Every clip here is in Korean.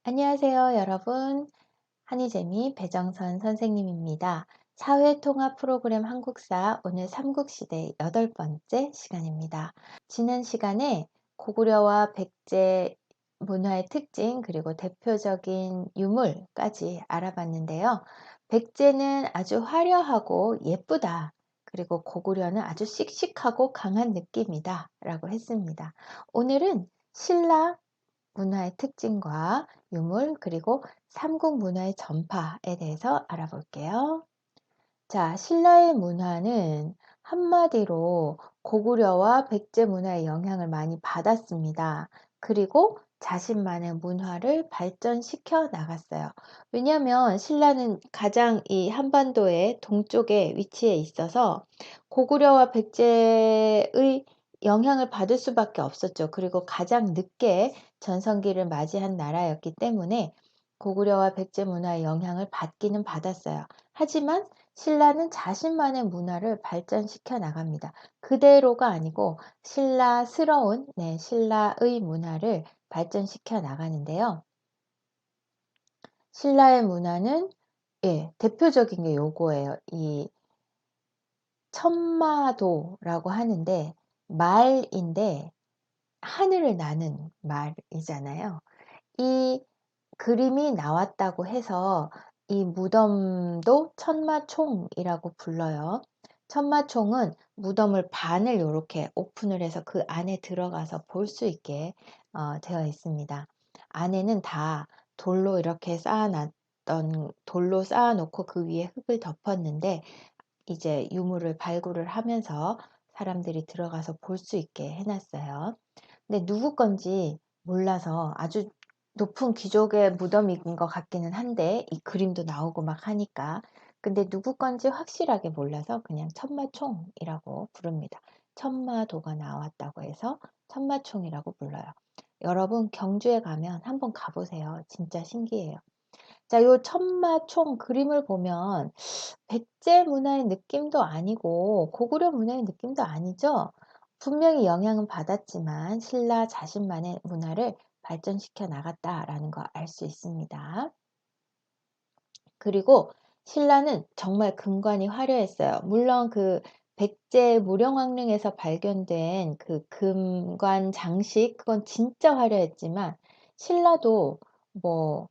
안녕하세요, 여러분. 한희재미 배정선 선생님입니다. 사회통합 프로그램 한국사 오늘 삼국시대 8번째 시간입니다. 지난 시간에 고구려와 백제 문화의 특징 그리고 대표적인 유물까지 알아봤는데요. 백제는 아주 화려하고 예쁘다. 그리고 고구려는 아주 씩씩하고 강한 느낌이다 라고 했습니다. 오늘은 신라 문화의 특징과 유물 그리고 삼국 문화의 전파에 대해서 알아볼게요. 자, 신라의 문화는 한마디로 고구려와 백제 문화의 영향을 많이 받았습니다. 그리고 자신만의 문화를 발전시켜 나갔어요. 왜냐하면 신라는 가장 이 한반도의 동쪽에 위치해 있어서 고구려와 백제의 영향을 받을 수밖에 없었죠. 그리고 가장 늦게 전성기를 맞이한 나라였기 때문에 고구려와 백제 문화의 영향을 받기는 받았어요. 하지만 신라는 자신만의 문화를 발전시켜 나갑니다. 그대로가 아니고 신라스러운 신라의 문화를 발전시켜 나가는데요. 신라의 문화는 대표적인 게 요거예요. 이 천마도라고 하는데 말인데 하늘을 나는 말이잖아요. 이 그림이 나왔다고 해서 이 무덤도 천마총이라고 불러요. 천마총은 무덤을 반을 이렇게 오픈을 해서 그 안에 들어가서 볼 수 있게 되어 있습니다. 안에는 다 돌로 이렇게 쌓아놨던 돌로 쌓아놓고 그 위에 흙을 덮었는데 이제 유물을 발굴을 하면서 사람들이 들어가서 볼 수 있게 해놨어요. 근데 누구 건지 몰라서 아주 높은 귀족의 무덤인 것 같기는 한데 이 그림도 나오고 막 하니까 근데 누구 건지 확실하게 몰라서 그냥 천마총이라고 부릅니다. 천마도가 나왔다고 해서 천마총이라고 불러요. 여러분 경주에 가면 한번 가보세요. 진짜 신기해요. 자, 요 천마총 그림을 보면 백제 문화의 느낌도 아니고 고구려 문화의 느낌도 아니죠. 분명히 영향은 받았지만 신라 자신만의 문화를 발전시켜 나갔다라는 거 알 수 있습니다. 그리고 신라는 정말 금관이 화려했어요. 물론 그 백제 무령왕릉에서 발견된 그 금관 장식 그건 진짜 화려했지만 신라도 뭐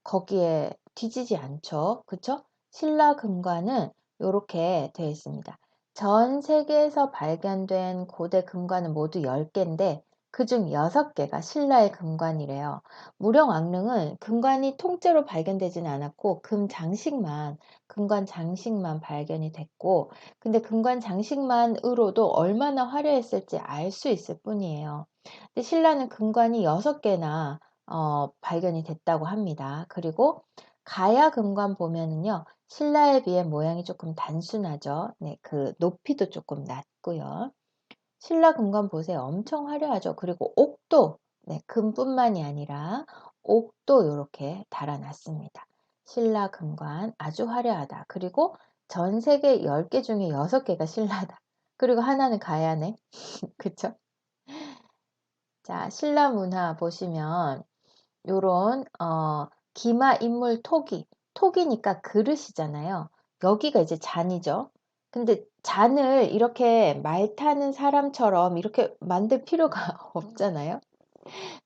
거기에 뒤지지 않죠. 그쵸? 신라 금관은 이렇게 되어 있습니다. 전 세계에서 발견된 고대 금관은 모두 10개인데 그중 6개가 신라의 금관이래요. 무령왕릉은 금관이 통째로 발견되지는 않았고 금관 장식만 발견이 됐고 근데 금관 장식만으로도 얼마나 화려했을지 알 수 있을 뿐이에요. 근데 신라는 금관이 6개나 발견이 됐다고 합니다. 그리고 가야 금관 보면은요, 신라에 비해 모양이 조금 단순하죠. 네, 그 높이도 조금 낮고요. 신라 금관 보세요. 엄청 화려하죠. 그리고 옥도, 네, 금뿐만이 아니라 옥도 이렇게 달아놨습니다. 신라 금관 아주 화려하다. 그리고 전 세계 10개 중에 6개가 신라다. 그리고 하나는 가야네. 그쵸? 자, 신라 문화 보시면 요런 기마 인물 토기니까 그릇이잖아요. 여기가 이제 잔이죠. 근데 잔을 이렇게 말 타는 사람처럼 이렇게 만들 필요가 없잖아요.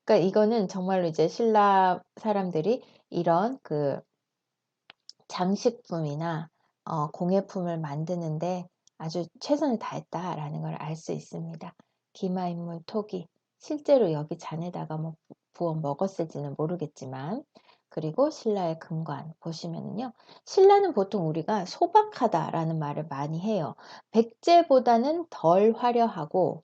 그러니까 이거는 정말로 이제 신라 사람들이 이런 그 장식품이나 공예품을 만드는데 아주 최선을 다했다라는 걸 알 수 있습니다. 기마인물 토기 실제로 여기 잔에다가 뭐 부어 먹었을지는 모르겠지만 그리고 신라의 금관 보시면은요. 신라는 보통 우리가 소박하다라는 말을 많이 해요. 백제보다는 덜 화려하고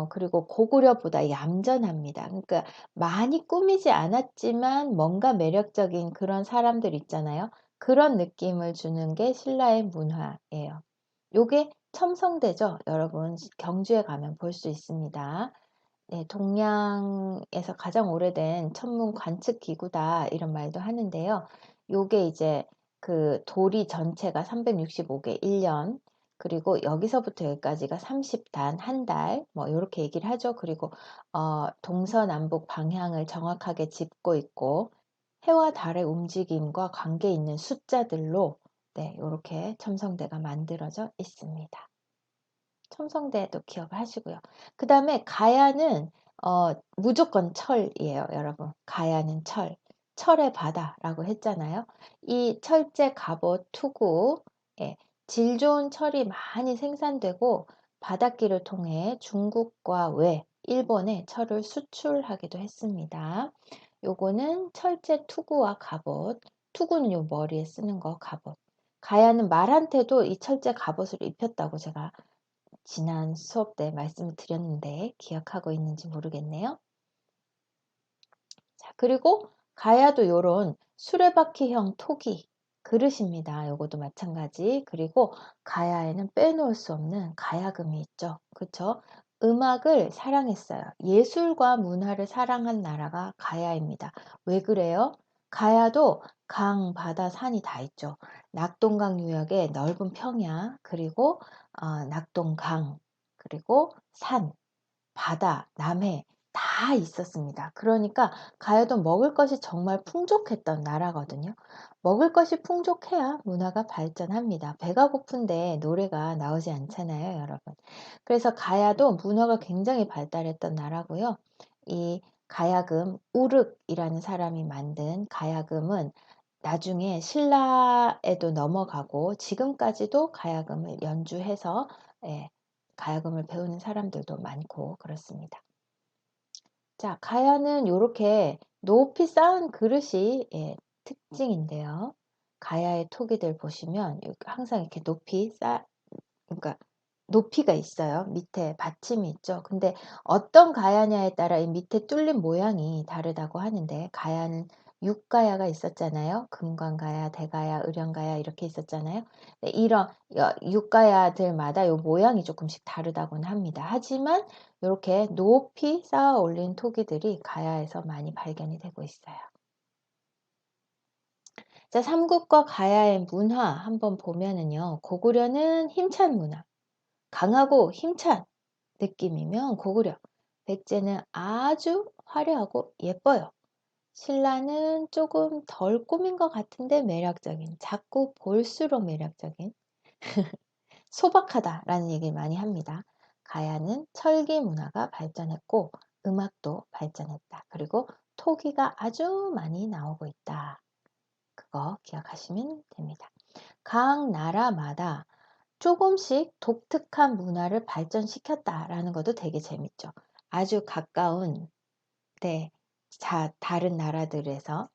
그리고 고구려보다 얌전합니다. 그러니까 많이 꾸미지 않았지만 뭔가 매력적인 그런 사람들 있잖아요. 그런 느낌을 주는 게 신라의 문화예요. 요게 첨성대죠. 여러분 경주에 가면 볼 수 있습니다. 네, 동양에서 가장 오래된 천문 관측 기구다 이런 말도 하는데요. 요게 이제 그 도리 전체가 365개 1년 그리고 여기서부터 여기까지가 30단 한 달 뭐 이렇게 얘기를 하죠. 그리고 동서남북 방향을 정확하게 짚고 있고 해와 달의 움직임과 관계 있는 숫자들로 네, 이렇게 첨성대가 만들어져 있습니다. 첨성대도 기억하시고요. 그 다음에 가야는 무조건 철이에요, 여러분. 가야는 철. 철의 바다라고 했잖아요. 이 철제, 갑옷, 투구, 예, 질 좋은 철이 많이 생산되고 바닷길을 통해 중국과 일본에 철을 수출하기도 했습니다. 요거는 철제 투구와 갑옷. 투구는 요 머리에 쓰는 거 갑옷. 가야는 말한테도 이 철제 갑옷을 입혔다고 제가 지난 수업 때 말씀을 드렸는데 기억하고 있는지 모르겠네요. 자, 그리고 가야도 요런 수레바퀴형 토기 그릇입니다. 요것도 마찬가지. 그리고 가야에는 빼놓을 수 없는 가야금이 있죠. 그쵸? 음악을 사랑했어요. 예술과 문화를 사랑한 나라가 가야입니다. 왜 그래요? 가야도 강, 바다, 산이 다 있죠. 낙동강 유역의 넓은 평야, 그리고 낙동강, 그리고 산, 바다, 남해 다 있었습니다. 그러니까 가야도 먹을 것이 정말 풍족했던 나라거든요. 먹을 것이 풍족해야 문화가 발전합니다. 배가 고픈데 노래가 나오지 않잖아요, 여러분. 그래서 가야도 문화가 굉장히 발달했던 나라고요. 이 가야금, 우륵이라는 사람이 만든 가야금은 나중에 신라에도 넘어가고 지금까지도 가야금을 연주해서 예, 가야금을 배우는 사람들도 많고 그렇습니다. 자, 가야는 이렇게 높이 쌓은 그릇이 특징인데요. 가야의 토기들 보시면 항상 이렇게 그러니까 높이가 있어요. 밑에 받침이 있죠. 근데 어떤 가야냐에 따라 이 밑에 뚫린 모양이 다르다고 하는데 가야는 육가야가 있었잖아요. 금관가야, 대가야, 의령가야 이렇게 있었잖아요. 네, 이런 육가야들마다 이 모양이 조금씩 다르다고는 합니다. 하지만 이렇게 높이 쌓아 올린 토기들이 가야에서 많이 발견이 되고 있어요. 자, 삼국과 가야의 문화 한번 보면은요. 고구려는 힘찬 문화, 강하고 힘찬 느낌이면 고구려, 백제는 아주 화려하고 예뻐요. 신라는 조금 덜 꾸민 것 같은데 매력적인, 자꾸 볼수록 매력적인, 소박하다라는 얘기를 많이 합니다. 가야는 철기 문화가 발전했고 음악도 발전했다. 그리고 토기가 아주 많이 나오고 있다. 그거 기억하시면 됩니다. 각 나라마다 조금씩 독특한 문화를 발전시켰다라는 것도 되게 재밌죠. 아주 가까운 네, 다른 나라들에서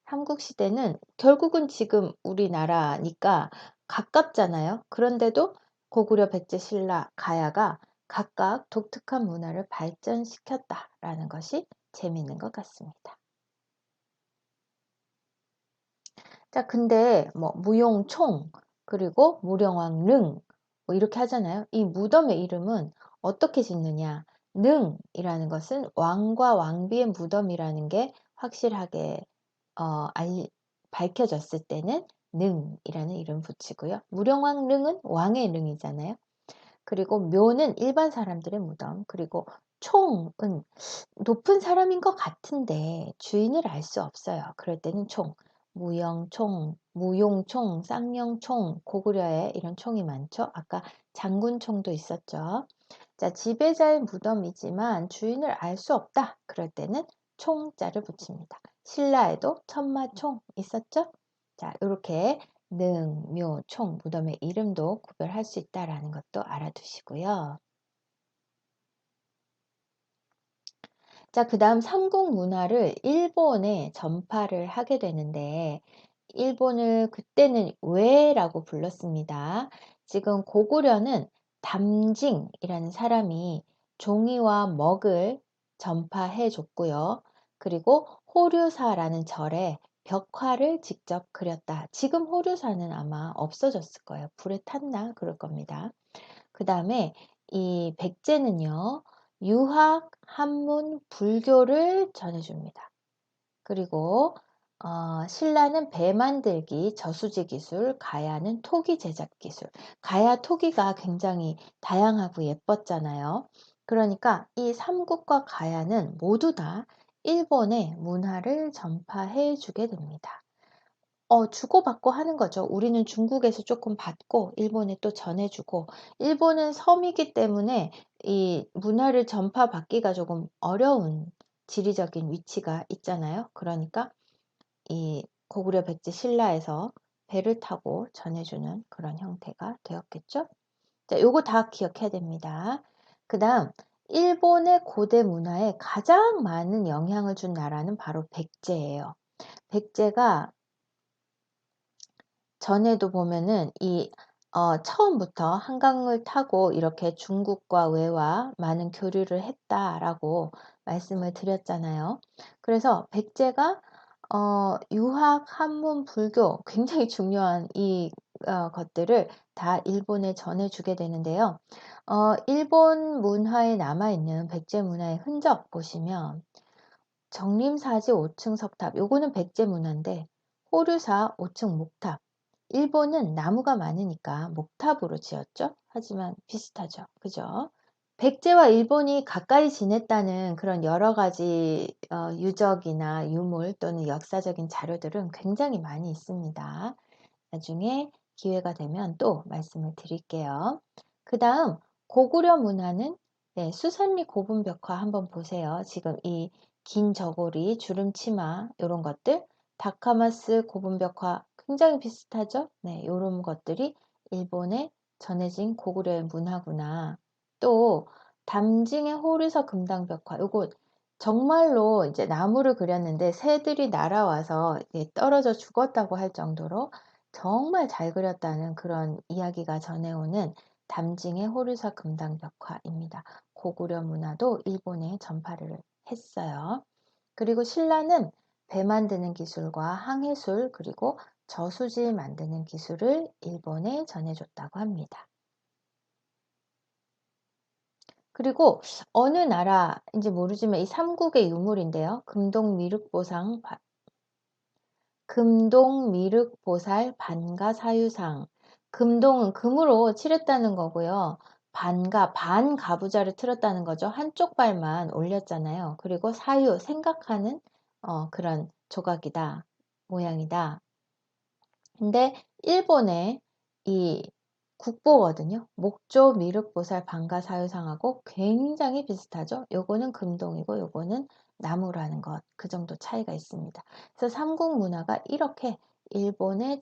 삼국시대는 결국은 지금 우리나라니까 가깝잖아요. 그런데도 고구려, 백제, 신라, 가야가 각각 독특한 문화를 발전시켰다라는 것이 재미있는 것 같습니다. 자, 근데 뭐 무용총 그리고 무령왕릉 뭐 이렇게 하잖아요. 이 무덤의 이름은 어떻게 짓느냐? 능이라는 것은 왕과 왕비의 무덤이라는 게 확실하게 밝혀졌을 때는 능이라는 이름 붙이고요. 무령왕릉은 왕의 릉이잖아요. 그리고 묘는 일반 사람들의 무덤, 그리고 총은 높은 사람인 것 같은데 주인을 알 수 없어요. 그럴 때는 총, 무영총, 무용총, 쌍용총, 고구려에 이런 총이 많죠. 아까 장군총도 있었죠. 자, 지배자의 무덤이지만 주인을 알 수 없다. 그럴 때는 총자를 붙입니다. 신라에도 천마총 있었죠. 자, 이렇게 능, 묘, 총, 무덤의 이름도 구별할 수 있다라는 것도 알아두시고요. 자, 그 다음 삼국 문화를 일본에 전파를 하게 되는데, 일본을 그때는 왜라고 불렀습니다. 지금 고구려는 담징이라는 사람이 종이와 먹을 전파해 줬고요. 그리고 호류사라는 절에 벽화를 직접 그렸다. 지금 호류사는 아마 없어졌을 거예요. 불에 탔나? 그럴 겁니다. 그 다음에 이 백제는요, 유학, 한문, 불교를 전해줍니다. 그리고 신라는 배 만들기, 저수지 기술, 가야는 토기 제작 기술. 가야 토기가 굉장히 다양하고 예뻤잖아요. 그러니까 이 삼국과 가야는 모두 다 일본의 문화를 전파해 주게 됩니다. 주고받고 하는 거죠. 우리는 중국에서 조금 받고 일본에 또 전해 주고, 일본은 섬이기 때문에 이 문화를 전파받기가 조금 어려운 지리적인 위치가 있잖아요. 그러니까 이 고구려 백제 신라에서 배를 타고 전해 주는 그런 형태가 되었겠죠. 자, 요거 다 기억해야 됩니다. 그다음, 일본의 고대 문화에 가장 많은 영향을 준 나라는 바로 백제예요. 백제가 전에도 보면은 처음부터 한강을 타고 이렇게 중국과 외와 많은 교류를 했다라고 말씀을 드렸잖아요. 그래서 백제가 유학, 한문, 불교 굉장히 중요한 이 것들을 다 일본에 전해주게 되는데요. 일본 문화에 남아있는 백제 문화의 흔적 보시면 정림사지 5층 석탑, 요거는 백제 문화인데, 호류사 5층 목탑, 일본은 나무가 많으니까 목탑으로 지었죠. 하지만 비슷하죠. 그죠? 백제와 일본이 가까이 지냈다는 그런 여러 가지 유적이나 유물 또는 역사적인 자료들은 굉장히 많이 있습니다. 나중에 기회가 되면 또 말씀을 드릴게요. 그 다음, 고구려 문화는, 네, 수산리 고분벽화 한번 보세요. 지금 이 긴 저고리, 주름 치마 이런 것들, 다카마스 고분벽화 굉장히 비슷하죠? 네, 이런 것들이 일본에 전해진 고구려의 문화구나. 또 담징의 호르서 금당벽화, 요거 정말로 이제 나무를 그렸는데 새들이 날아와서 떨어져 죽었다고 할 정도로 정말 잘 그렸다는 그런 이야기가 전해오는 담징의 호르사 금당벽화입니다. 고구려 문화도 일본에 전파를 했어요. 그리고 신라는 배 만드는 기술과 항해술 그리고 저수지 만드는 기술을 일본에 전해줬다고 합니다. 그리고 어느 나라인지 모르지만 이 삼국의 유물인데요. 금동 미륵보살 반가사유상. 금동은 금으로 칠했다는 거고요. 반가부자를 틀었다는 거죠. 한쪽 발만 올렸잖아요. 그리고 사유, 생각하는 그런 조각이다, 모양이다. 근데 일본의 이 국보거든요. 목조 미륵보살 반가사유상하고 굉장히 비슷하죠. 요거는 금동이고 요거는 나무라는 것, 그 정도 차이가 있습니다. 그래서 삼국 문화가 이렇게 일본에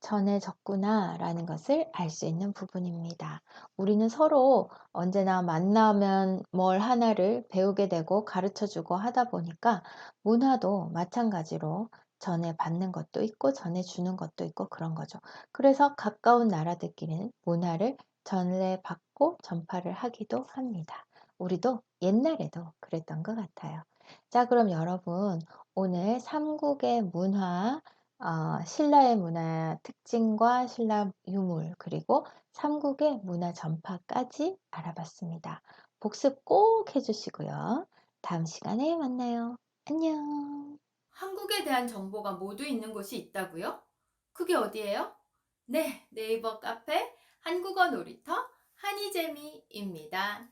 전해졌구나 라는 것을 알 수 있는 부분입니다. 우리는 서로 언제나 만나면 뭘 하나를 배우게 되고 가르쳐 주고 하다 보니까 문화도 마찬가지로 전해받는 것도 있고 전해주는 것도 있고 그런 거죠. 그래서 가까운 나라들끼리는 문화를 전해받고 전파를 하기도 합니다. 우리도 옛날에도 그랬던 것 같아요. 자, 그럼 여러분 오늘 삼국의 문화, 신라의 문화 특징과 신라 유물 그리고 삼국의 문화 전파까지 알아봤습니다. 복습 꼭 해주시고요. 다음 시간에 만나요. 안녕. 한국에 대한 정보가 모두 있는 곳이 있다고요? 그게 어디예요? 네, 네이버 카페 한국어 놀이터 한이재미입니다.